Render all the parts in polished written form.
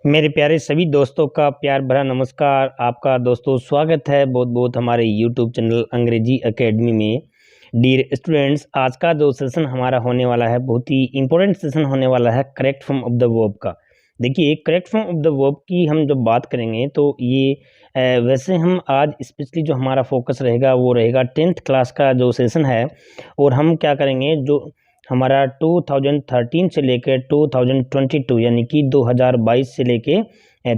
मेरे प्यारे सभी दोस्तों का प्यार भरा नमस्कार। आपका दोस्तों स्वागत है बहुत बहुत हमारे यूट्यूब चैनल अंग्रेजी एकेडमी में। डियर स्टूडेंट्स, आज का जो सेशन हमारा होने वाला है बहुत ही इंपॉर्टेंट सेशन होने वाला है correct form of the verb का। देखिए, correct form of the verb की हम जब बात करेंगे तो ये वैसे हम आज स्पेशली जो हमारा फोकस रहेगा वो रहेगा 10th क्लास का जो सेशन है। और हम क्या करेंगे, जो हमारा 2013 से लेकर 2022 यानी कि 2022 से लेके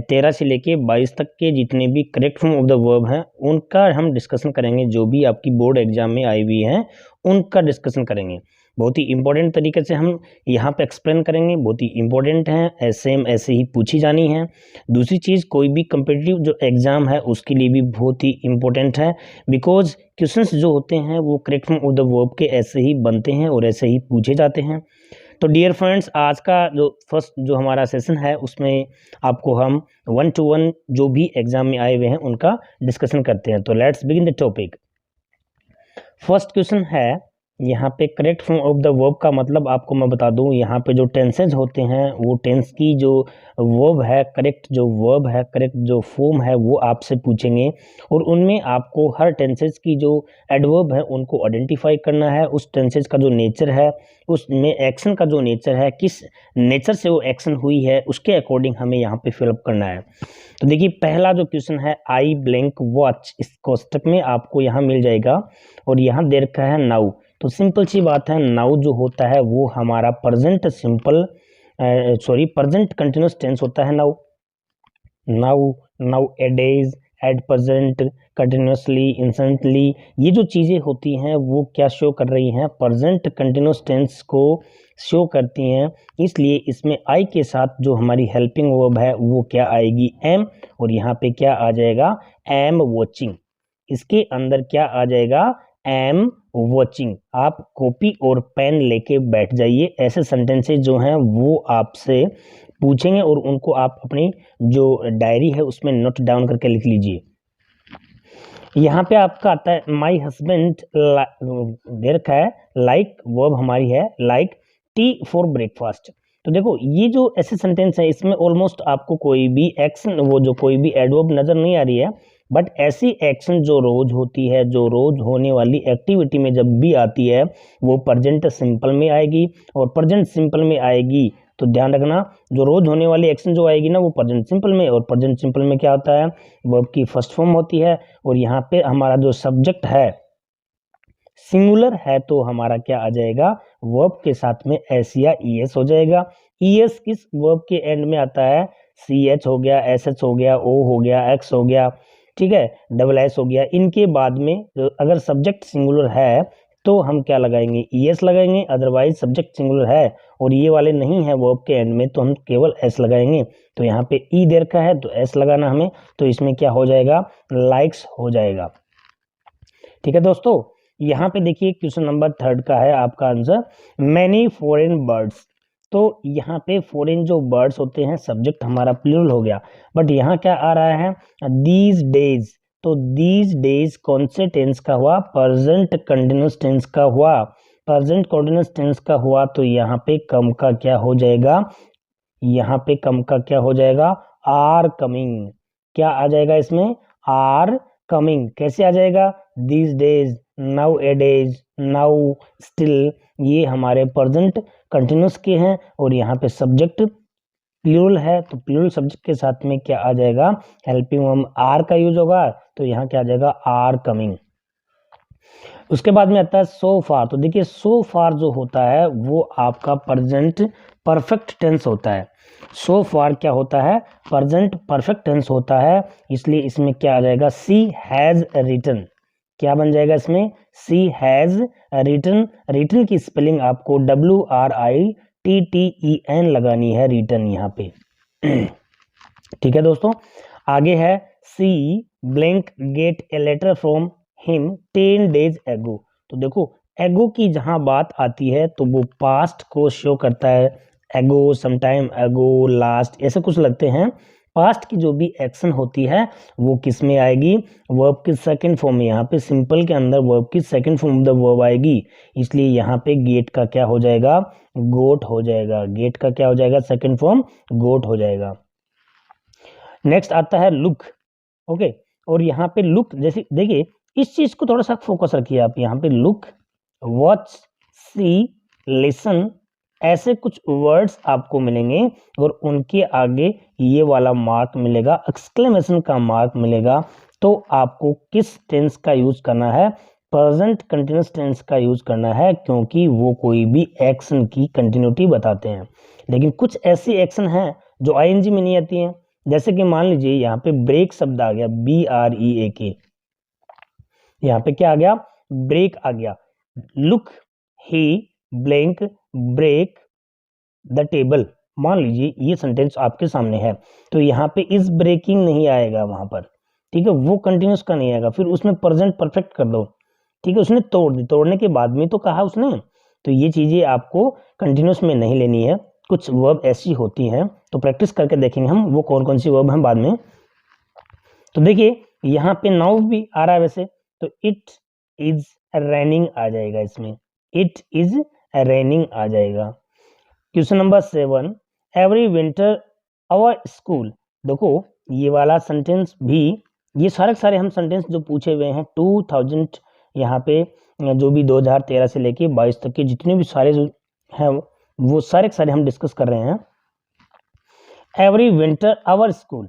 13 से लेके 22 तक के जितने भी correct form of the verb हैं उनका हम डिस्कशन करेंगे। जो भी आपकी बोर्ड एग्जाम में आई हुई हैं उनका डिस्कशन करेंगे। बहुत ही इंपॉर्टेंट तरीके से हम यहाँ पे एक्सप्लेन करेंगे, बहुत ही इंपॉर्टेंट हैं, ऐसे ही पूछी जानी है। दूसरी चीज़, कोई भी कम्पिटिटिव जो एग्ज़ाम है उसके लिए भी बहुत ही इंपॉर्टेंट है, बिकॉज क्वेश्चंस जो होते हैं वो correct form of the verb के ऐसे ही बनते हैं और ऐसे ही पूछे जाते हैं। तो डियर फ्रेंड्स, आज का जो फर्स्ट जो हमारा सेशन है उसमें आपको हम 1 to 1 जो भी एग्जाम में आए हुए हैं उनका डिस्कशन करते हैं। तो let's begin the topic. First question है यहाँ पे correct form of the verb का मतलब आपको मैं बता दूं, यहाँ पे जो टेंसेज होते हैं वो टेंस की जो वर्ब है, करेक्ट जो वर्ब है, करेक्ट जो फॉर्म है वो आपसे पूछेंगे और उनमें आपको हर टेंसेज की जो एडवर्ब है उनको आइडेंटिफाई करना है। उस टेंसेज का जो नेचर है, उसमें एक्शन का जो नेचर है, किस नेचर से वो एक्शन हुई है उसके अकॉर्डिंग हमें यहाँ पे फिलअप करना है। तो देखिए, पहला जो क्वेश्चन है आई ब्लैंक वॉच, इस कोष्टक में आपको यहाँ मिल जाएगा और यहाँ दे रखा है नाउ। तो सिंपल सी बात है, नाउ जो होता है वो हमारा प्रेजेंट प्रेजेंट कंटिन्यूस टेंस होता है। Now now now A days, at present, continuously, instantly, ये जो चीज़ें होती हैं वो क्या शो कर रही हैं, प्रेजेंट कंटिन्यूस टेंस को शो करती हैं। इसलिए इसमें आई के साथ जो हमारी हेल्पिंग वर्ब है वो क्या आएगी, एम, और यहाँ पे क्या आ जाएगा, एम वॉचिंग। इसके अंदर क्या आ जाएगा, एम वॉचिंग। आप कॉपी और पेन लेके बैठ जाइए, ऐसे सेंटेंसेस जो हैं वो आपसे पूछेंगे और उनको आप अपनी जो डायरी है उसमें नोट डाउन करके लिख लीजिए। यहाँ पे आपका आता है माई हस्बैंड दे रखा है, लाइक वर्ब हमारी है लाइक टी फॉर ब्रेकफास्ट। तो देखो, ये जो ऐसे सेंटेंस है इसमें ऑलमोस्ट आपको कोई भी एक्शन, वो जो कोई भी एडवर्ब नजर नहीं आ रही है, बट ऐसी एक्शन जो रोज होती है, जो रोज होने वाली एक्टिविटी में जब भी आती है वो प्रेजेंट सिंपल में आएगी। और प्रेजेंट सिंपल में आएगी तो ध्यान रखना, जो रोज होने वाली एक्शन जो आएगी ना वो प्रेजेंट सिंपल में, और प्रेजेंट सिंपल में क्या होता है, वर्ब की फर्स्ट फॉर्म होती है। और यहाँ पे हमारा जो सब्जेक्ट है सिंगुलर है तो हमारा क्या आ जाएगा, वर्ब के साथ में एस या ईएस हो जाएगा। ईएस किस वर्ब के एंड में आता है, सी एच हो गया, एस एच हो गया, ओ हो गया, एक्स हो गया, ठीक है, डबल एस हो गया। इनके बाद में अगर सब्जेक्ट सिंगुलर है तो हम क्या लगाएंगे, ईएस लगाएंगे। अदरवाइज सब्जेक्ट सिंगुलर है और ये वाले नहीं है वर्ब के एंड में तो हम केवल एस लगाएंगे। तो यहाँ पे ई दे रखा है तो एस लगाना हमें, तो इसमें क्या हो जाएगा, लाइक्स हो जाएगा। ठीक है दोस्तों, यहाँ पे देखिए क्वेश्चन नंबर 3 का है आपका आंसर, मैनी फॉरेन बर्ड्स। तो यहाँ पे फॉरेन जो बर्ड्स होते हैं, सब्जेक्ट हमारा प्लूरल हो गया, बट यहाँ क्या आ रहा है, दीज डेज। तो दीज डेज कौन से टेंस का हुआ, प्रेजेंट कंटिन्यूस टेंस का हुआ। प्रेजेंट कंटिन्यूस टेंस का हुआ तो यहाँ पे कम का क्या हो जाएगा, यहाँ पे कम का क्या हो जाएगा, आर कमिंग। क्या आ जाएगा इसमें, आर कमिंग। कैसे आ जाएगा, these days, now A days, now, still, ये हमारे प्रेजेंट कंटिन्यूस के हैं और यहाँ पे सब्जेक्ट प्लूरल है तो प्लूरल सब्जेक्ट के साथ में क्या आ जाएगा, हेल्पिंग वर्ब आर का यूज होगा तो यहाँ क्या आ जाएगा, आर कमिंग। उसके बाद में आता है सो फार। तो देखिए, सो फार जो होता है वो आपका प्रेजेंट परफेक्ट टेंस होता है। सो फार क्या होता है, प्रेजेंट परफेक्ट टेंस होता है, इसलिए इसमें क्या आ जाएगा, सी हैज रिटन। क्या बन जाएगा इसमें, सी हैज रिटन। रिटन की स्पेलिंग आपको WRITTEN लगानी है, रिटन यहाँ पे। ठीक है दोस्तों, आगे है C blank get a letter from him 10 days ago। तो देखो, एगो की जहां बात आती है तो वो पास्ट को शो करता है, एगो, समटाइम एगो, लास्ट, ऐसे कुछ लगते हैं। पास्ट की जो भी एक्शन होती है वो किस में आएगी, वर्ब की सेकंड फॉर्म में। यहाँ पे सिंपल के अंदर वर्ब की second form of the verb आएगी, इसलिए यहाँ पे गेट का क्या हो जाएगा, गोट हो जाएगा। गेट का क्या हो जाएगा, सेकंड फॉर्म गोट हो जाएगा। नेक्स्ट आता है लुक। ओके, और यहाँ पे लुक जैसे देखिए इस चीज को थोड़ा सा फोकस रखिए आप, यहाँ पे लुक, वॉच, सी, लिसन, ऐसे कुछ वर्ड्स आपको मिलेंगे और उनके आगे ये वाला मार्क मिलेगा, एक्सक्लेमेशन का मार्क मिलेगा। तो आपको किस टेंस का यूज करना है? प्रेजेंट कंटिन्यूअस टेंस का यूज करना है, क्योंकि वो कोई भी एक्शन की कंटिन्यूटी बताते हैं। लेकिन कुछ ऐसी एक्शन हैं जो आईएनजी में नहीं आती हैं, जैसे कि मान लीजिए यहाँ पे ब्रेक शब्द आ गया, BREAK, यहाँ पे क्या आ गया? ब्रेक आ गया। Look he blank break the table, मान लीजिए ये सेंटेंस आपके सामने है, तो यहाँ पे इस ब्रेकिंग नहीं आएगा वहां पर, ठीक है, वो कंटिन्यूस का नहीं आएगा, फिर उसमें प्रेजेंट परफेक्ट कर दो, ठीक है, उसने तोड़ दी, तोड़ने के बाद में तो कहा उसने, तो ये चीजें आपको कंटिन्यूस में नहीं लेनी है। कुछ वर्ब ऐसी होती हैं, तो प्रैक्टिस करके देखेंगे हम वो कौन कौन सी वर्ब हैं बाद में। तो देखिए यहाँ पे नाउ भी आ रहा है वैसे, तो इट इज रेनिंग आ जाएगा इसमें, इट इज रेनिंग आ जाएगा। Question number 7, every winter our school. देखो ये वाला सेंटेंस भी, ये सारे हम सेंटेंस जो पूछे हुए हैं 2000 यहाँ पे जो भी 2013 से लेके 22 तक के जितने भी सारे जो हैं वो सारे हम डिस्कस कर रहे हैं। एवरी विंटर आवर स्कूल,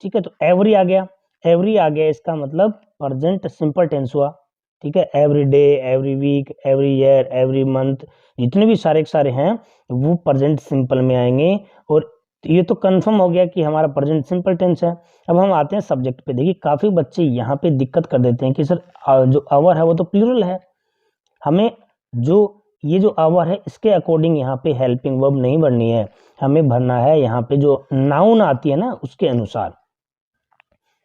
ठीक है, तो एवरी आ गया, एवरी आ गया, इसका मतलब प्रेजेंट सिंपल टेंस हुआ, ठीक है। Every day, every week, every year, every month, जितने भी सारे हैं वो प्रेजेंट सिंपल में आएंगे, और ये तो कंफर्म हो गया कि हमारा प्रेजेंट सिंपल टेंस है। अब हम आते हैं सब्जेक्ट पे। देखिए काफी बच्चे यहाँ पे दिक्कत कर देते हैं कि सर जो आवर है वो तो प्लूरल है, हमें जो ये जो आवर है इसके अकॉर्डिंग यहाँ पे हेल्पिंग वर्ब नहीं भरनी है, हमें भरना है यहाँ पे जो नाउन आती है ना उसके अनुसार,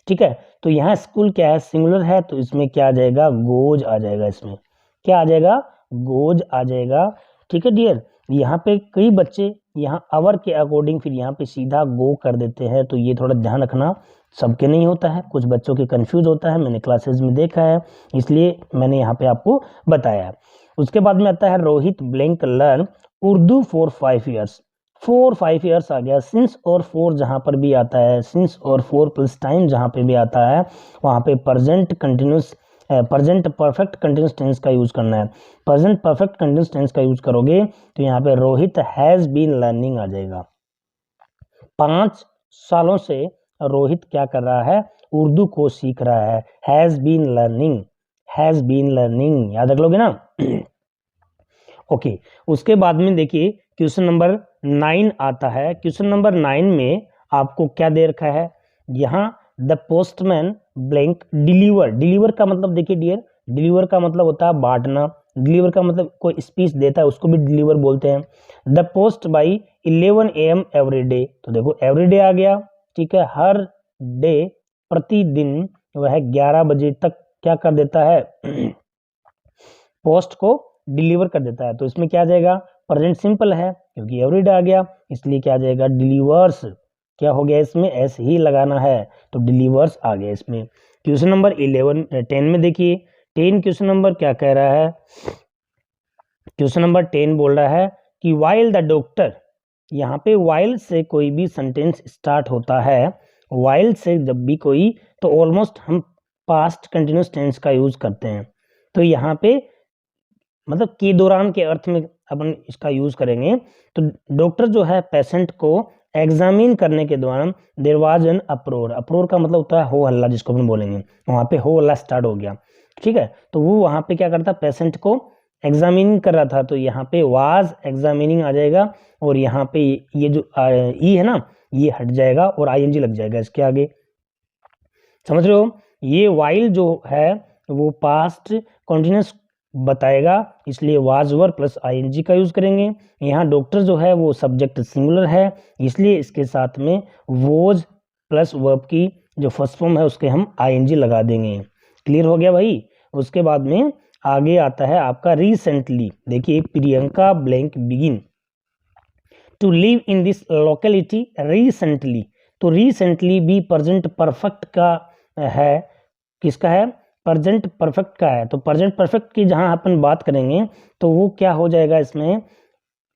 ठीक है। तो यहाँ स्कूल क्या है? सिंगुलर है, तो इसमें क्या आ जाएगा? गोज आ जाएगा, इसमें क्या आ जाएगा? गोज आ जाएगा, ठीक है डियर। यहाँ पे कई बच्चे यहाँ आवर के अकॉर्डिंग फिर यहाँ पे सीधा गो कर देते हैं, तो ये थोड़ा ध्यान रखना, सबके नहीं होता है, कुछ बच्चों के कंफ्यूज होता है, मैंने क्लासेस में देखा है, इसलिए मैंने यहाँ पे आपको बताया। उसके बाद में आता है Rohit blank learn Urdu for 5 years. 4-5 years आ गया। सिंस और फोर जहाँ पर भी आता है, सिंस और फोर प्लस टाइम जहाँ पे भी आता है, वहाँ पे present continuous present perfect continuous tense का यूज करना है। प्रेजेंट परफेक्ट कंटिन्यूस टेंस का यूज करोगे तो यहाँ पे रोहित हैज बीन लर्निंग आ जाएगा। 5 सालों से रोहित क्या कर रहा है? उर्दू को सीख रहा है। Has been learning, has been learning, याद रख लोगे ना? ओके, उसके बाद में देखिए क्वेश्चन नंबर 9 आता है। क्वेश्चन नंबर 9 में आपको क्या दे रखा है? यहाँ the postman blank deliver. Deliver का मतलब देखिए डियर, डिलीवर का मतलब होता है बांटना, डिलीवर का मतलब कोई स्पीच देता है उसको भी डिलीवर बोलते हैं। The post by 11 AM every day, तो देखो एवरी डे आ गया, ठीक है, हर डे, प्रतिदिन वह 11 बजे तक क्या कर देता है? पोस्ट को डिलीवर कर देता है। तो इसमें क्या आ जाएगा? प्रेजेंट सिंपल है क्योंकि एवरी डे आ गया, इसलिए क्या आ जाएगा? डिलीवर्स। क्या हो गया इसमें? एस ही लगाना है, तो डिलीवर्स आ गया इसमें। क्वेश्चन नंबर 10 में देखिए 10 क्वेश्चन नंबर क्या कह रहा है? क्वेश्चन नंबर 10 बोल रहा है कि वाइल द डॉक्टर, यहाँ पे वाइल से कोई भी सेंटेंस स्टार्ट होता है, वाइल से जब भी कोई, तो ऑलमोस्ट हम पास्ट कंटिन्यूस टेंस का यूज करते हैं। तो यहाँ पे मतलब के दौरान के अर्थ में अपन इसका यूज करेंगे। तो डॉक्टर जो है पेशेंट को एग्जामिन करने के दौरान there was an uproar. Uproar का मतलब होता है हो हल्ला, जिसको अपन बोलेंगे, वहां पे हो हल्ला स्टार्ट हो गया, ठीक है। तो वो वहां पे क्या करता? पेशेंट को एग्जामिनिंग कर रहा था, तो यहाँ पे वाज एग्जामिनिंग आ जाएगा, और यहाँ पे ये जो ई है ना ये हट जाएगा और आईएनजी लग जाएगा इसके आगे, समझ रहे हो? ये वाइल जो है वो पास्ट कंटिन्यूस बताएगा, इसलिए वाज वर प्लस आईएनजी का यूज करेंगे। यहाँ डॉक्टर जो है वो सब्जेक्ट सिंगुलर है, इसलिए इसके साथ में वोज प्लस वर्ब की जो फर्स्ट फॉर्म है उसके हम आईएनजी लगा देंगे। क्लियर हो गया भाई? उसके बाद में आगे आता है आपका रिसेंटली। देखिए Priyanka blank begin to live in this locality recently, तो रिसेंटली भी प्रेजेंट परफेक्ट का है, किसका है? प्रेजेंट परफेक्ट का है। तो प्रेजेंट परफेक्ट की जहां अपन बात करेंगे तो वो क्या हो जाएगा इसमें?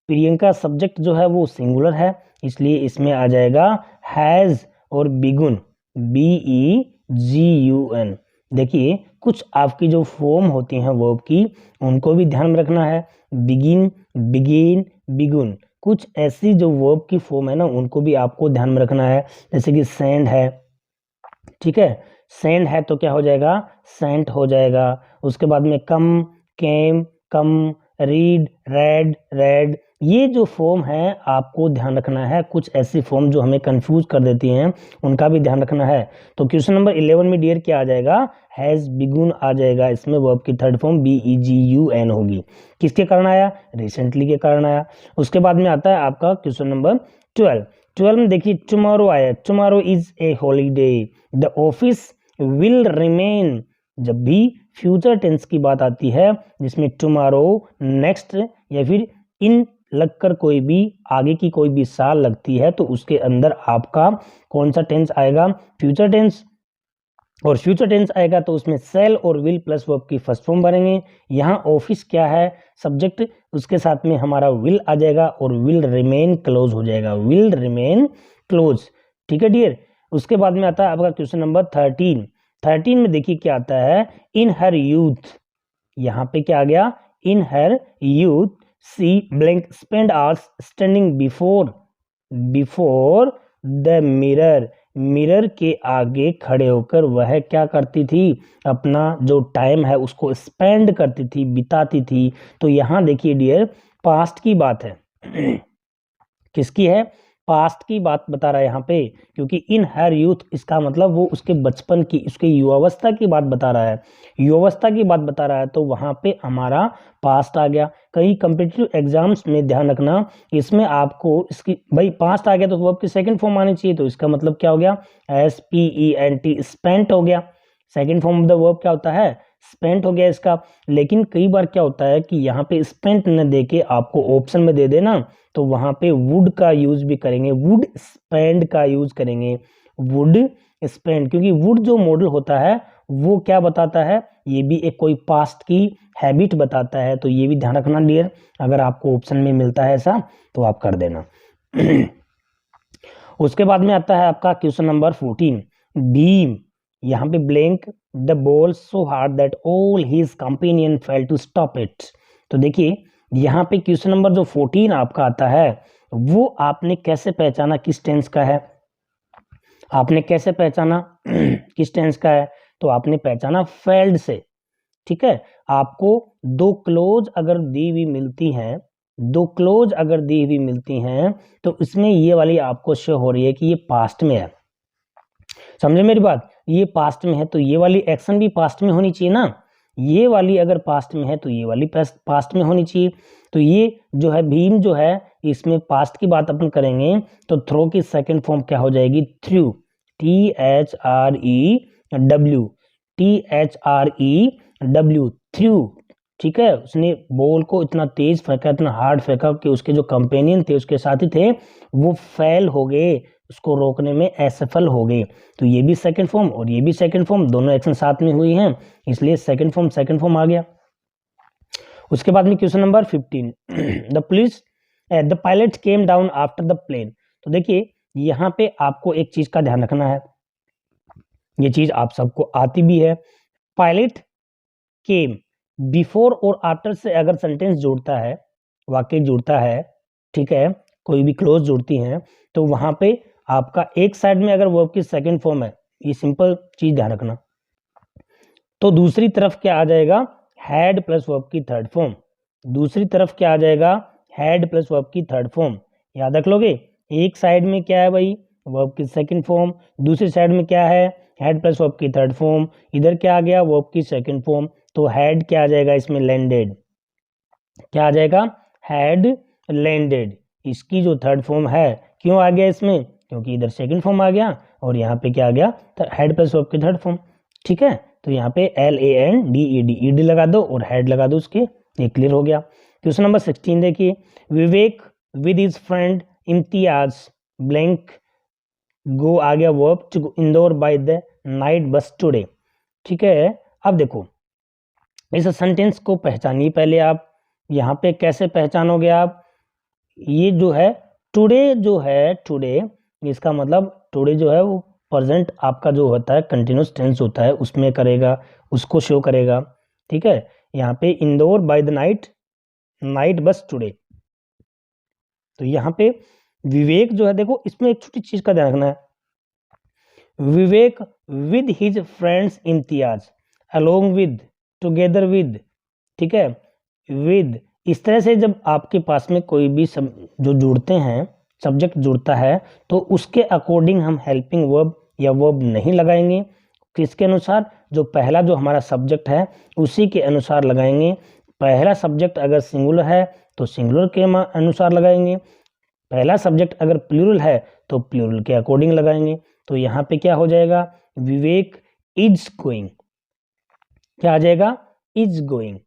प्रियंका सब्जेक्ट जो है वो सिंगुलर है, इसलिए इसमें आ जाएगा हैज, और बिगुन, BEGUN। देखिए कुछ आपकी जो फॉर्म होती हैं वर्ब की उनको भी ध्यान में रखना है। बिगिन, बिगेन, बिगुन, कुछ ऐसी जो वर्ब की फॉर्म है ना उनको भी आपको ध्यान में रखना है। जैसे कि सेंड है, ठीक है, सेंड है तो क्या हो जाएगा, सेंट हो जाएगा। उसके बाद में कम, केम, कम, रीड, रेड, रेड। ये जो फॉर्म है आपको ध्यान रखना है। कुछ ऐसी फॉर्म जो हमें कंफ्यूज कर देती हैं उनका भी ध्यान रखना है। तो क्वेश्चन नंबर 11 में डियर क्या आ जाएगा, हैज बिगुन आ जाएगा। इसमें वर्ब की थर्ड फॉर्म BEGUN होगी। किसके कारण आया, रिसेंटली के कारण आया। उसके बाद में आता है आपका क्वेश्चन नंबर 12 में देखिए टुमारो आया, tomorrow is a holiday, the office will remain. जब भी फ्यूचर टेंस की बात आती है जिसमें टुमारो, नेक्स्ट या फिर इन लगकर कोई भी आगे की कोई भी साल लगती है तो उसके अंदर आपका कौन सा टेंस आएगा, फ्यूचर टेंस। और फ्यूचर टेंस आएगा तो उसमें सेल और विल प्लस वर्ब की फर्स्ट फॉर्म बनेंगे। यहाँ ऑफिस क्या है, सब्जेक्ट, उसके साथ में हमारा विल आ जाएगा और विल रिमेन क्लोज हो जाएगा, विल रिमेन क्लोज। ठीक है डियर। उसके बाद में आता है आपका क्वेश्चन नंबर 13 में देखिए क्या आता है, इन हर यूथ। यहाँ पे क्या आ गया, in her youth C blank spend hours standing before the mirror. Mirror के आगे खड़े होकर वह क्या करती थी, अपना जो टाइम है उसको स्पेंड करती थी, बिताती थी। तो यहाँ देखिए डियर पास्ट की बात है किसकी है, पास्ट की बात बता रहा है यहाँ पे, क्योंकि इन हर यूथ इसका मतलब वो उसके बचपन की, उसके युवावस्था की बात बता रहा है, युवावस्था की बात बता रहा है। तो वहाँ पे हमारा पास्ट आ गया। कई कम्पिटिटिव एग्जाम्स में ध्यान रखना, इसमें आपको इसकी भाई पास्ट आ गया तो वर्ब की सेकंड फॉर्म आनी चाहिए। तो इसका मतलब क्या हो गया, SPENT, स्पेंट हो गया। Second form of the verb क्या होता है, स्पेंट हो गया इसका। लेकिन कई बार क्या होता है कि यहाँ पे स्पेंट न दे के आपको ऑप्शन में दे देना, तो वहां पे वुड का यूज भी करेंगे, वुड स्पेंड का यूज करेंगे, वुड स्पेंड। क्योंकि वुड जो मॉडल होता है वो क्या बताता है, ये भी एक कोई पास्ट की हैबिट बताता है। तो ये भी ध्यान रखना डियर, अगर आपको ऑप्शन में मिलता है ऐसा तो आप कर देना उसके बाद में आता है आपका क्वेश्चन नंबर 14, भीम। यहाँ पे blank the ball so hard that all his companion fail to stop it. तो देखिए यहाँ पे क्वेश्चन नंबर जो 14 आपका आता है वो आपने कैसे पहचाना किस टेंस का है, आपने कैसे पहचाना किस टेंस का है, तो आपने पहचाना फेल्ड से। ठीक है, आपको दो क्लोज अगर दी हुई मिलती हैं, दो क्लोज अगर दी हुई मिलती हैं तो इसमें ये वाली आपको शो हो रही है कि ये पास्ट में है। समझे मेरी बात, ये पास्ट में है तो ये वाली एक्शन भी पास्ट में होनी चाहिए ना, ये वाली अगर पास्ट में है तो ये वाली पास्ट में होनी चाहिए। तो ये जो है भीम जो है इसमें पास्ट की बात अपन करेंगे तो थ्रो की सेकंड फॉर्म क्या हो जाएगी, थ्रू, THREW, थ्रू। ठीक है, उसने बॉल को इतना तेज फेंका, इतना हार्ड फेंका कि उसके जो कंपेनियन थे, उसके साथी थे, वो फेल हो गए, उसको रोकने में असफल हो गए। तो ये भी सेकंड फॉर्म और ये भी सेकंड फॉर्म, दोनों एक्शन साथ में हुई हैं, इसलिए सेकंड फॉर्म आ गया। उसके बाद में question number 15, the pilot came down after the plane. तो देखिए यहाँ पे आपको एक चीज का ध्यान रखना है, ये चीज आप सबको आती भी है। पायलट केम, बिफोर और आफ्टर से अगर सेंटेंस जोड़ता है, वाक्य जुड़ता है, ठीक है, कोई भी क्लोज जुड़ती हैं, तो वहां पे आपका एक साइड में अगर वर्ब की सेकंड फॉर्म है, ये सिंपल चीज ध्यान रखना, तो दूसरी तरफ क्या आ जाएगा, हैड प्लस वर्ब की थर्ड फॉर्म। दूसरी तरफ क्या आ जाएगा, हैड प्लस वर्ब की थर्ड फॉर्म। याद रख लोगे, एक साइड में क्या है भाई, वर्ब की सेकंड फॉर्म, दूसरी साइड में क्या है, हैड प्लस वर्ब की थर्ड फॉर्म, इधर क्या आ गया, वर्ब की सेकंड फॉर्म। तो हैड क्या आ जाएगा इसमें, लैंडेड। क्या आ जाएगा, हैड लैंडेड। इसकी जो थर्ड फॉर्म है, क्यों आ गया इसमें, क्योंकि इधर सेकंड फॉर्म आ गया और यहाँ पे क्या आ गया, हैड प्लस वर्ब की थर्ड फॉर्म। ठीक है, तो यहाँ पे LANDED लगा दो और हेड लगा दो उसके, ये क्लियर हो गया। क्वेश्चन नंबर 16 देखिए, Vivek with his friend Imtiaz blank go आ गया verb to Indore by the night bus today. ठीक है, अब देखो इस सेंटेंस को पहचानिए पहले आप। यहाँ पे कैसे पहचानोगे आप, ये जो है टुडे, जो है टुडे, इसका मतलब टुडे जो है वो प्रेजेंट आपका जो होता है कंटिन्यूस टेंस होता है उसमें करेगा, उसको शो करेगा। ठीक है, यहाँ पे Indore by the night, night bus today. तो यहाँ पे विवेक जो है, देखो इसमें एक छोटी चीज का ध्यान रखना है, Vivek with his friends Imtiaz, along with, together with, ठीक है, विद। इस तरह से जब आपके पास में कोई भी जो जुड़ते हैं, सब्जेक्ट जुड़ता है, तो उसके अकॉर्डिंग हम हेल्पिंग वर्ब या वर्ब नहीं लगाएंगे। किसके अनुसार? जो पहला जो हमारा सब्जेक्ट है उसी के अनुसार लगाएंगे। पहला सब्जेक्ट अगर सिंगुलर है तो सिंगुलर के अनुसार लगाएंगे, पहला सब्जेक्ट अगर प्लूरल है तो प्लूरल के अकॉर्डिंग लगाएंगे। तो यहाँ पे क्या हो जाएगा? विवेक इज गोइंग, क्या आ जाएगा? Is going.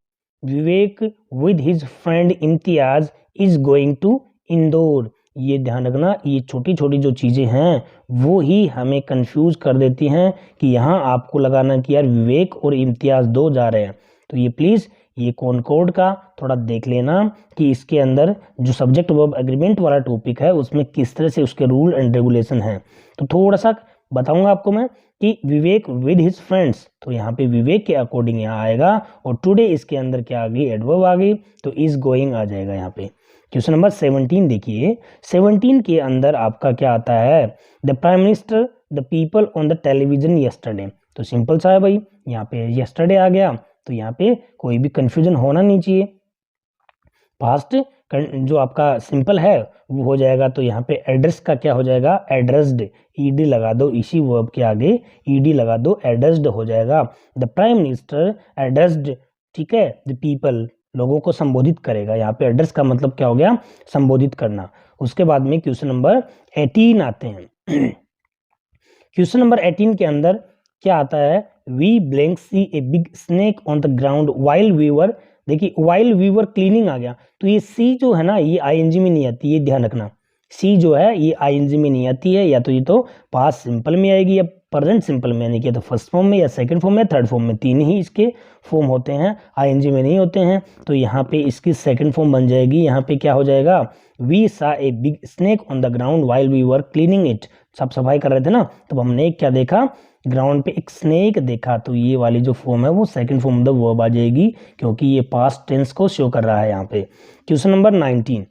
Vivek with his friend Imtiaz is going to Indore. ये ध्यान रखना, ये छोटी छोटी जो चीजें हैं वो ही हमें कंफ्यूज कर देती हैं कि यहाँ आपको लगाना कि यार विवेक और इम्तियाज दो जा रहे हैं। तो ये प्लीज ये कॉनकॉर्ड का थोड़ा देख लेना कि इसके अंदर जो सब्जेक्ट वर्ब एग्रीमेंट वाला टॉपिक है उसमें किस तरह से उसके रूल एंड रेगुलेशन है। तो थोड़ा सा बताऊंगा आपको मैं कि विवेक विद हिज फ्रेंड्स, तो यहाँ पे विवेक के अकॉर्डिंग यहाँ आएगा, और टुडे इसके अंदर क्या आ गई? एडवर्ब आ गई, तो इज गोइंग आ जाएगा यहाँ पे। क्वेश्चन नंबर 17 देखिए, 17 के अंदर आपका क्या आता है? The prime minister the people on the television yesterday. तो सिंपल सा है भाई, यहाँ पे यस्टरडे आ गया, तो यहाँ पे कोई भी कंफ्यूजन होना नहीं चाहिए। पास्ट जो आपका सिंपल है वो हो जाएगा, तो यहाँ पे एड्रेस का क्या हो जाएगा? एड्रेस्ड, ईडी लगा दो, इसी वर्ब के आगे ईडी लगा दो, एड्रेस्ड हो जाएगा। द प्राइम मिनिस्टर एड्रेस्ड, ठीक है, द पीपल, लोगों को संबोधित करेगा। यहाँ पे एड्रेस का मतलब क्या हो गया? संबोधित करना। उसके बाद में क्वेश्चन नंबर 18 आते हैं। क्वेश्चन नंबर 18 के अंदर क्या आता है? We blank see a big snake on the ground while we were, देखिए वाइल वी वर क्लीनिंग आ गया, तो ये सी जो है ना ये आईएनजी में नहीं आती, ये ध्यान रखना। सी जो है ये आईएनजी में नहीं आती है, या तो ये तो पास्ट सिंपल में आएगी या प्रेजेंट सिंपल में, यानी कि तो फर्स्ट फॉर्म में या सेकंड फॉर्म में थर्ड फॉर्म में, तीन ही इसके फॉर्म होते हैं, आईएनजी में नहीं होते हैं। तो यहाँ पे इसकी सेकंड फॉर्म बन जाएगी। यहाँ पे क्या हो जाएगा? We saw a big snake on the ground while we were cleaning it, सब सफाई कर रहे थे ना, तब हमने क्या देखा? ग्राउंड पे एक स्नेक देखा। तो ये वाली जो फॉर्म है वो सेकंड फॉर्म द वर्ब आ जाएगी, क्योंकि ये पास्ट टेंस को शो कर रहा है यहाँ पे। Question number 19,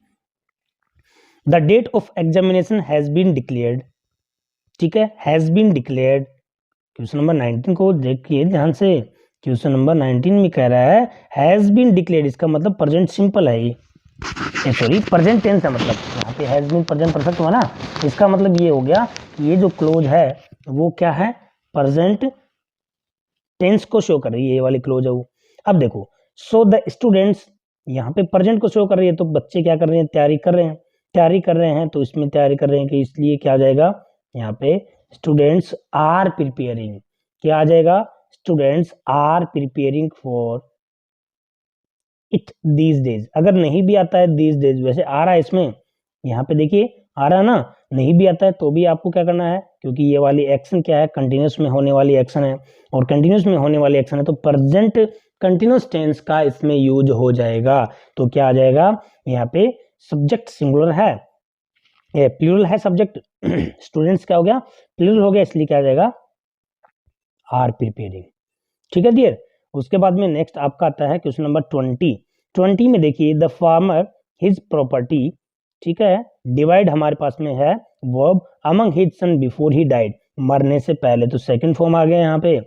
the date of examination has been declared, ठीक है, has been declared. Question number 19 को देखिए ध्यान से, क्वेश्चन नंबर 19 में कह रहा है हैज बीन डिक्लेयर्ड, इसका मतलब प्रेजेंट सिंपल है, ये सॉरी प्रेजेंट टेंस है, मतलब यहाँ पे हैज बीन प्रेजेंट परफेक्ट हुआ ना, इसका मतलब ये हो गया कि ये जो क्लोज है वो क्या है? प्रेजेंट टेंस को शो कर रही है, ये वाली क्लोज है वो। अब देखो, सो द स्टूडेंट्स, यहाँ पे प्रेजेंट को शो कर रही है, तो बच्चे क्या कर रहे हैं? तैयारी कर रहे हैं, तैयारी कर रहे हैं, तो इसमें तैयारी कर रहे हैं कि इसलिए क्या आ जाएगा? यहाँ पे स्टूडेंट्स आर प्रिपेयरिंग, क्या आ जाएगा? Students are preparing for it these days. अगर नहीं भी आता है दीज डेज, वैसे आ रहा है इसमें, यहाँ पे देखिए आ रहा है ना, नहीं भी आता है तो भी आपको क्या करना है, क्योंकि ये वाली एक्शन क्या है? कंटिन्यूस में होने वाली एक्शन है, और कंटिन्यूस में होने वाली एक्शन है तो प्रेजेंट कंटिन्यूस टेंस का इसमें यूज हो जाएगा। तो क्या आ जाएगा? यहाँ पे सब्जेक्ट सिंगुलर है, प्लूरल है सब्जेक्ट, स्टूडेंट्स क्या हो गया? प्लूरल हो गया, इसलिए क्या आ जाएगा? Are preparing. ठीक है डियर। उसके बाद में नेक्स्ट आपका आता है क्वेश्चन नंबर 20। 20 में देखिए, द फार्मर हिज प्रॉपर्टी, ठीक है, डिवाइड हमारे पास में है verb among his son before he died, मरने से पहले, तो सेकंड फॉर्म आ गया। यहाँ पे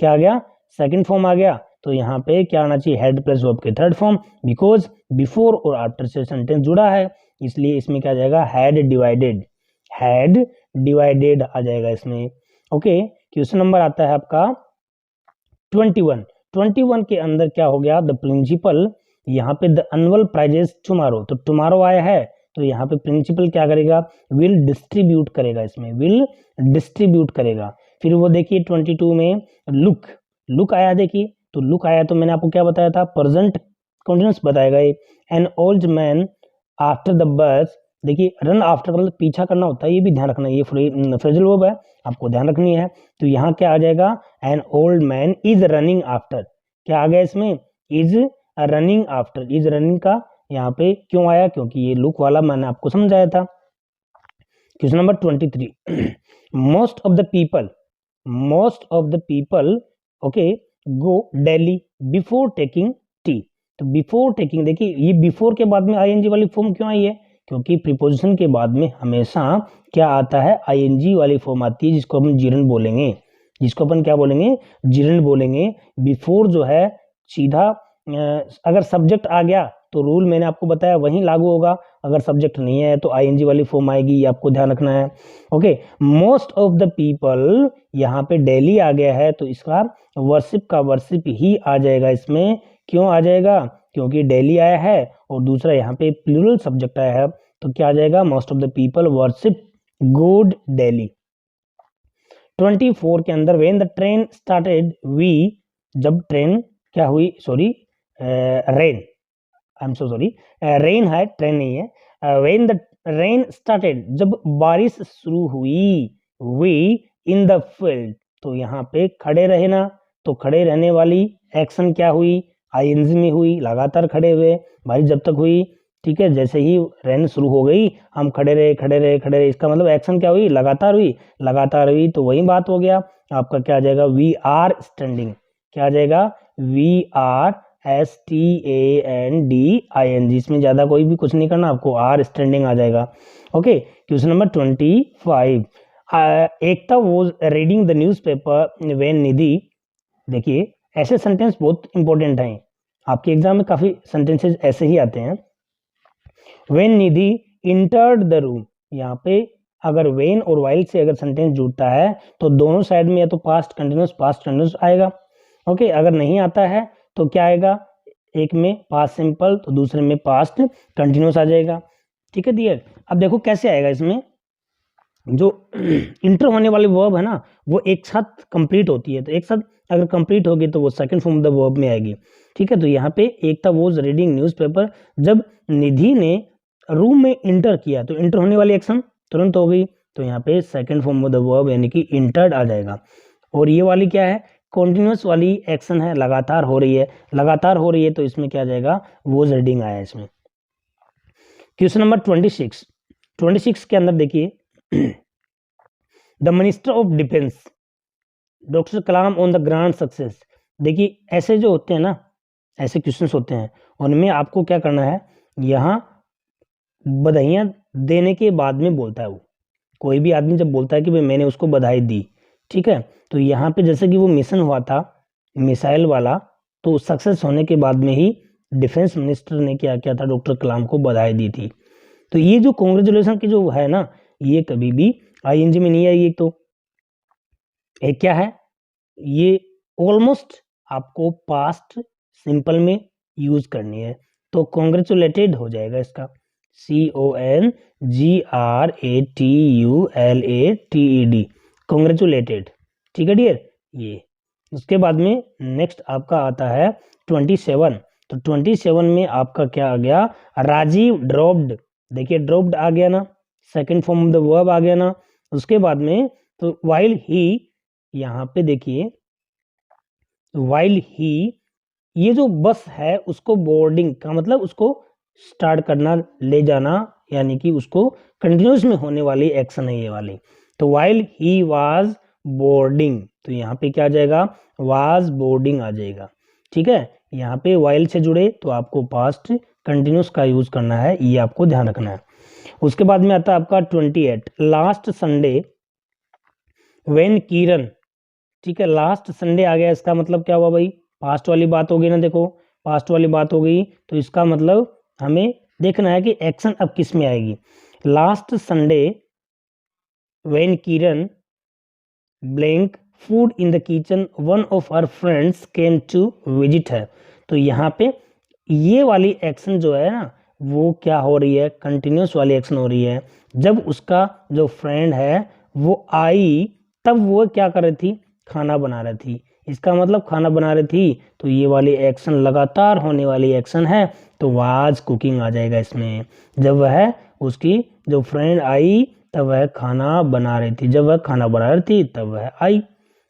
क्या आ गया? सेकंड फॉर्म आ गया। तो यहाँ पे क्या आना चाहिए? हेड प्लस वर्ब के थर्ड फॉर्म, बिकॉज बिफोर और आफ्टर से सेंटेंस जुड़ा है, इसलिए इसमें क्या आ जाएगा? हैड डिवाइडेड, हैड डिवाइडेड आ जाएगा इसमें। ओके, क्वेश्चन नंबर आता है आपका 21। 21 के अंदर क्या हो गया? द प्रिंसिपल, यहाँ पे द एनुअल प्राइजेस टुमारो, तो टुमारो आया है, तो यहाँ पे प्रिंसिपल क्या करेगा? विल डिस्ट्रीब्यूट करेगा, इसमें विल डिस्ट्रीब्यूट करेगा। फिर वो देखिए 22 में लुक, लुक आया, देखिए तो लुक आया, तो मैंने आपको क्या बताया था? प्रेजेंट कंटीन्यूअस बताएगा ये। An old man after the bus, देखिए रन आफ्टर मतलब पीछा करना होता है, ये भी ध्यान रखना, ये फ्रेजल वर्ब है, आपको ध्यान रखनी है। तो यहाँ क्या आ जाएगा? An old man is running after, क्या आ गया इसमें? Is running after, is running का यहाँ पे क्यों आया? क्योंकि ये लुक वाला मैंने आपको समझाया था। Question number 23, most of the people okay go Delhi before taking tea. तो बिफोर टेकिंग, देखिए ये बिफोर के बाद में आईएनजी वाली फॉर्म क्यों आई है, क्योंकि प्रीपोजिशन के बाद में हमेशा क्या आता है, आईएनजी वाली फॉर्म आती है, जिसको हम जिरन बोलेंगे, जिसको अपन क्या बोलेंगे, जिरन बोलेंगे। बिफोर जो है सीधा अगर सब्जेक्ट आ गया तो रूल मैंने आपको बताया वहीं लागू होगा, अगर सब्जेक्ट नहीं है तो आईएनजी वाली फॉर्म आएगी, ये आपको ध्यान रखना है। Okay, most of the people, यहाँ पे डेली आ गया है तो इसका वर्शिप का वर्शिप ही आ जाएगा इसमें। क्यों आ जाएगा, क्योंकि डेली आया है और दूसरा यहाँ पे प्लूरल सब्जेक्ट आया है, तो क्या आ जाएगा, most of the people worship God daily. 24 के अंदर when the train started we, जब ट्रेन क्या हुई, sorry rain, I am so sorry, rain है, ट्रेन नहीं है। व्हेन द रेन स्टार्टेड, जब बारिश शुरू हुई, वी इन द फील्ड, तो यहाँ पे खड़े रहे ना, तो खड़े रहने वाली एक्शन क्या हुई, आईएनजी में हुई, लगातार खड़े हुए, बारिश जब तक हुई, ठीक है, जैसे ही रेन शुरू हो गई हम खड़े रहे, इसका मतलब एक्शन क्या हुई, लगातार हुई, तो वही बात हो गया आपका, क्या आ जाएगा, वी आर स्टैंडिंग, क्या आ जाएगा, वी आर STANDING, इसमें ज्यादा कोई भी कुछ नहीं करना आपको, आर स्टैंडिंग आ जाएगा। Okay, question number 25, Ekta was reading the newspaper when Nidhi, देखिए ऐसे सेंटेंस बहुत इंपॉर्टेंट हैं, आपके एग्जाम में काफी सेंटेंसेस ऐसे ही आते हैं। When Nidhi entered the room, यहाँ पे अगर व्हेन और व्हाइल से अगर सेंटेंस जुड़ता है तो दोनों साइड में या तो पास्ट कंटिन्यूस आएगा। ओके, अगर नहीं आता है तो क्या आएगा, एक में पास्ट सिंपल तो दूसरे में पास्ट कंटिन्यूस आ जाएगा। ठीक है डियर, अब देखो कैसे आएगा, इसमें जो इंटर होने वाली वर्ब है ना वो एक साथ कंप्लीट होती है, तो एक साथ अगर कंप्लीट होगी तो वो second form of the verb में आएगी। ठीक है, तो यहाँ पे एकता वॉज रीडिंग न्यूज़पेपर, जब निधि ने रूम में इंटर किया तो इंटर होने वाली एक्शन तुरंत हो गई, तो यहाँ पे second form of the verb यानी कि इंटर्ड आ जाएगा। और ये वाली क्या है, कॉन्टिन्यूस वाली एक्शन है, लगातार हो रही है, तो इसमें क्या आ जाएगा, वॉज रीडिंग आया इसमें। क्वेश्चन नंबर 26 के अंदर देखिए, the minister of defence doctor Kalam on the grand success, देखिए ऐसे जो होते हैं ना, ऐसे क्वेश्चंस होते हैं, उनमें आपको क्या करना है, यहाँ बधाइयाँ देने के बाद में बोलता है वो, कोई भी आदमी जब बोलता है कि भाई मैंने उसको बधाई दी, ठीक है, तो यहाँ पे जैसे कि वो मिशन हुआ था मिसाइल वाला, तो सक्सेस होने के बाद में ही डिफेंस मिनिस्टर ने क्या किया था, डॉक्टर कलाम को बधाई दी थी। तो ये जो कॉन्ग्रेचुलेशन की जो है ना, ये कभी भी आईएनजी में नहीं आएगी, तो एक क्या है, ये ऑलमोस्ट आपको पास्ट सिंपल में यूज करनी है, तो कॉन्ग्रेचुलेटेड हो जाएगा इसका, CONGRATULATED, कॉन्ग्रेचुलेटेड। ठीक है डियर, ये उसके बाद में नेक्स्ट आपका आता है 27, तो 27 में आपका क्या आ गया, राजीव ड्रॉप्ड, देखिए ड्रॉप्ड आ गया ना, second form of the verb आ गया ना। उसके बाद में तो वाइल ही, यहाँ पे देखिए वाइल ही, ये जो बस है उसको बोर्डिंग का मतलब उसको स्टार्ट करना, ले जाना, यानी कि उसको कंटिन्यूस में होने वाली एक्शन है ये वाली, तो वाइल ही वाज बोर्डिंग, तो यहाँ पे क्या आ जाएगा, वाज बोर्डिंग आ जाएगा। ठीक है, यहाँ पे वाइल से जुड़े तो आपको पास्ट कंटिन्यूस का यूज करना है, ये आपको ध्यान रखना है। उसके बाद में आता है आपका 28, लास्ट संडे व्हेन किरण, ठीक है, लास्ट संडे आ गया, इसका मतलब क्या हुआ भाई, पास्ट वाली बात हो गई ना, देखो पास्ट वाली बात हो गई, तो इसका मतलब हमें देखना है कि एक्शन अब किस में आएगी। Last Sunday when Kiran blank food in the kitchen one of her friends came to visit her, तो यहाँ पे ये वाली एक्शन जो है ना वो क्या हो रही है, कंटिन्यूस वाली एक्शन हो रही है। जब उसका जो फ्रेंड है वो आई तब वो क्या कर रही थी, खाना बना रही थी, इसका मतलब खाना बना रही थी, तो ये वाली एक्शन लगातार होने वाली एक्शन है, तो वाज कुकिंग आ जाएगा इसमें। जब वह उसकी जो फ्रेंड आई तब वह खाना बना रही थी, जब वह खाना बना रही थी तब वह आई,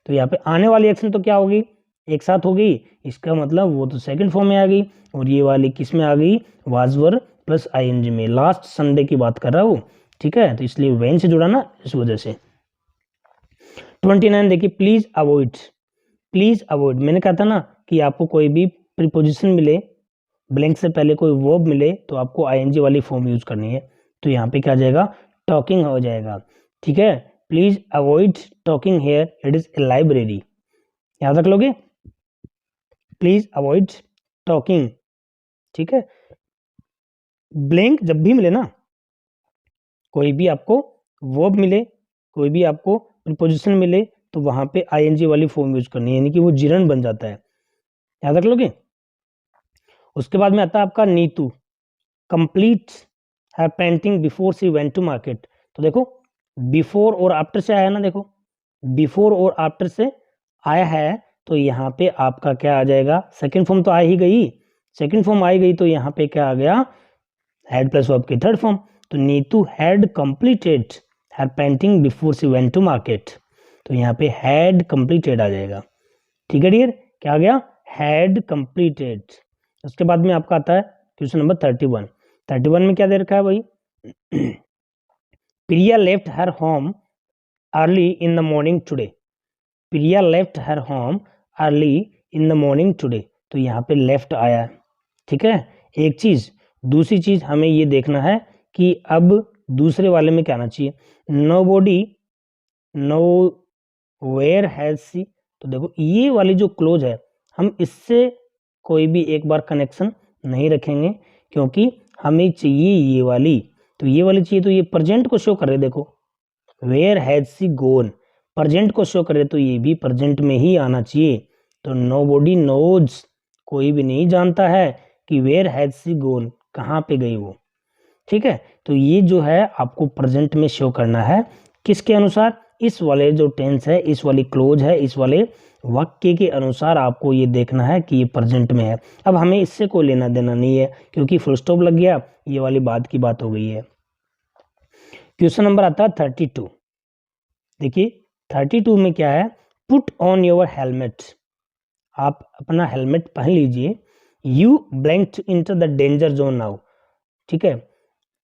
तो यहाँ पे आने वाली एक्शन तो क्या होगी, एक साथ होगी, इसका मतलब वो तो सेकंड फॉर्म में आ गई, और ये वाली किस में आ गई, वाज वर प्लस आईएनजी में। लास्ट संडे की बात कर रहा हूँ, ठीक है, तो इसलिए व्हेन से जुड़ा ना, इस वजह से। 29 देखिए, प्लीज अवॉइड। प्लीज अवॉइड, मैंने कहा था ना कि आपको कोई भी प्रीपोजिशन मिले, ब्लैंक से पहले कोई वर्ब मिले, तो आपको आईएनजी वाली फॉर्म यूज करनी है। तो यहाँ पे क्या आ जाएगा, टॉकिंग हो जाएगा। ठीक है, please avoid talking here, it is a library. याद रख लोगे, प्लीज अवॉइड टॉकिंग। ठीक है, ब्लैंक जब भी मिले ना, कोई भी आपको वर्ब मिले, कोई भी आपको प्रीपोजिशन मिले, तो वहां पे आईएनजी वाली फॉर्म यूज करनी है, यानी कि वो जिरन बन जाता है। याद रख लोगे। उसके बाद में आता है आपका Neetu, complete her painting before she went to market. तो देखो, बिफोर और आफ्टर से आया ना, देखो बिफोर और आफ्टर से आया है, तो यहाँ पे आपका क्या आ जाएगा, सेकंड फॉर्म तो आ ही गई, सेकंड फॉर्म आई गई, तो यहाँ पे क्या आ गया, हैड प्लस वर्ब की थर्ड फॉर्म। तो Neetu had completed her painting before she went to market, तो यहाँ पे हैड कंप्लीटेड आ जाएगा। ठीक है डियर, क्या आ गया, हैड कंप्लीटेड। उसके बाद में आपका आता है क्वेश्चन नंबर 31। 31 में क्या दे रखा है भाई, Priya left her home early in the morning today. Priya left her home early in the morning today, तो यहाँ पे लेफ्ट आया है। ठीक है, एक चीज। दूसरी चीज हमें ये देखना है कि अब दूसरे वाले में क्या आना चाहिए, nobody nowhere has see. तो देखो ये वाली जो क्लोज है, हम इससे कोई भी एक बार कनेक्शन नहीं रखेंगे, क्योंकि हमें चाहिए ये वाली। तो ये वाली चाहिए, तो ये प्रेजेंट को शो कर रहे, देखो where has she gone, present को शो कर रहे, तो ये भी प्रेजेंट में ही आना चाहिए। तो नो बॉडी नोज, कोई भी नहीं जानता है कि वेयर हैज सी गोन, कहाँ पे गई वो। ठीक है, तो ये जो है आपको प्रेजेंट में शो करना है, किसके अनुसार, इस वाले जो टेंस है, इस वाली क्लोज है, इस वाले वाक्य के अनुसार आपको ये देखना है कि ये प्रेजेंट में है। अब हमें इससे कोई लेना देना नहीं है, क्योंकि फुल स्टॉप लग गया, ये वाली बात की बात हो गई है। क्वेश्चन नंबर आता है 32। देखिए 32 में क्या है, पुट ऑन योर हेलमेट। आप अपना हेलमेट पहन लीजिए। You blank to enter the danger zone now. ठीक है,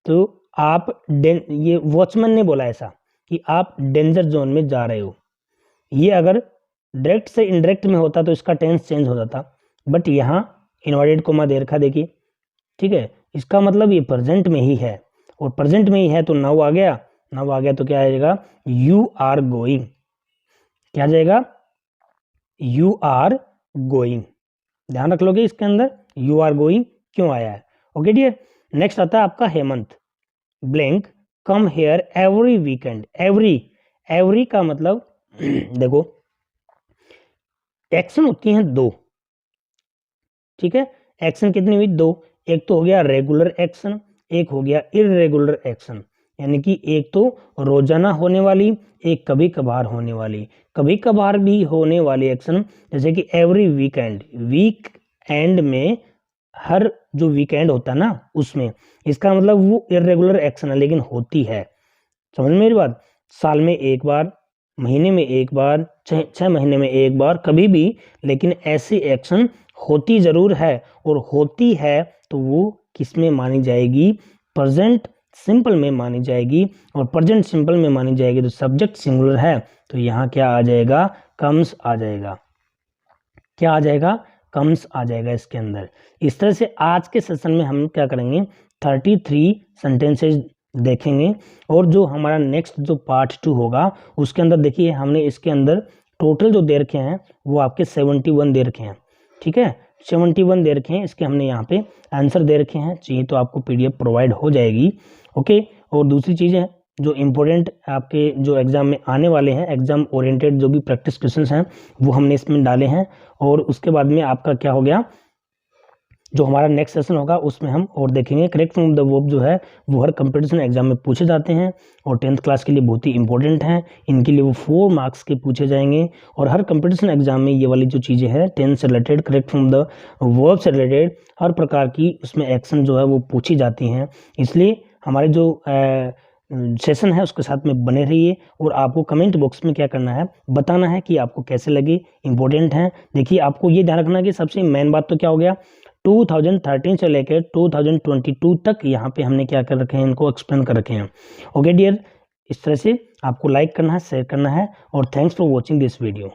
तो आप ये वॉचमैन ने बोला ऐसा कि आप डेंजर जोन में जा रहे हो। ये अगर डायरेक्ट से इनडायरेक्ट में होता तो इसका टेंस चेंज हो जाता, बट यहाँ इन्वर्टेड कोमा दे रखा, देखिए। ठीक है, इसका मतलब ये प्रेजेंट में ही है, और प्रेजेंट में ही है तो नाउ आ गया। नाउ आ गया तो क्या आएगा, यू आर गोइंग। क्या जाएगा, यू आर गोइंग। ध्यान रख लोगे इसके अंदर यू आर गोइंग क्यों आया है। ओके डियर, नेक्स्ट आता है आपका Hemant, blank come here every weekend. Every का मतलब देखो एक्शन होती हैं दो। ठीक है, एक्शन कितनी हुई, दो। एक तो हो गया रेगुलर एक्शन, एक हो गया इरेगुलर एक्शन, यानी कि एक तो रोजाना होने वाली, एक कभी कभार होने वाली। कभी कभार भी होने वाली एक्शन, जैसे कि एवरी वीकेंड, वीक एंड में हर जो वीकेंड होता है ना उसमें, इसका मतलब वो इरेगुलर एक्शन है, लेकिन होती है। समझ में मेरी बात, साल में एक बार, महीने में एक बार, 6 महीने में एक बार, कभी भी, लेकिन ऐसी एक्शन होती जरूर है, और होती है तो वो किस में मानी जाएगी, प्रेजेंट सिंपल में मानी जाएगी, और प्रेजेंट सिंपल में मानी जाएगी तो सब्जेक्ट सिंगुलर है, तो यहाँ क्या आ जाएगा, कम्स आ जाएगा। क्या आ जाएगा, कम्स आ जाएगा इसके अंदर। इस तरह से आज के सेशन में हम क्या करेंगे, 33 सेंटेंसेज देखेंगे, और जो हमारा नेक्स्ट जो पार्ट 2 होगा उसके अंदर देखिए हमने इसके अंदर टोटल जो दे रखे हैं वो आपके 71 दे रखे हैं। ठीक है, 71 दे रखे हैं, इसके हमने यहाँ पे आंसर दे रखे हैं, चाहिए तो आपको PDF प्रोवाइड हो जाएगी। ओके, और दूसरी चीज़ है जो इम्पोर्टेंट आपके जो एग्जाम में आने वाले हैं, एग्जाम ओरिएंटेड जो भी प्रैक्टिस क्वेश्चंस हैं वो हमने इसमें डाले हैं। और उसके बाद में आपका क्या हो गया, जो हमारा नेक्स्ट सेशन होगा उसमें हम और देखेंगे correct form of the verb जो है वो हर कंपटीशन एग्जाम में पूछे जाते हैं, और 10th क्लास के लिए बहुत ही इंपॉर्टेंट हैं। इनके लिए वो 4 मार्क्स के पूछे जाएंगे, और हर कंपटीशन एग्जाम में ये वाली जो चीज़ें हैं 10 से related, correct form the verb से रिलेटेड हर प्रकार की उसमें एक्शन जो है वो पूछी जाती हैं। इसलिए हमारे जो सेशन है उसके साथ में बने रहिए, और आपको कमेंट बॉक्स में क्या करना है, बताना है कि आपको कैसे लगे, इंपॉर्टेंट है। देखिए आपको ये ध्यान रखना है कि सबसे मेन बात तो क्या हो गया, 2013 से लेकर 2022 तक यहाँ पे हमने क्या कर रखे हैं, इनको एक्सप्लेन कर रखे हैं। ओके डियर, इस तरह से आपको लाइक करना है, शेयर करना है, और thanks for watching this video.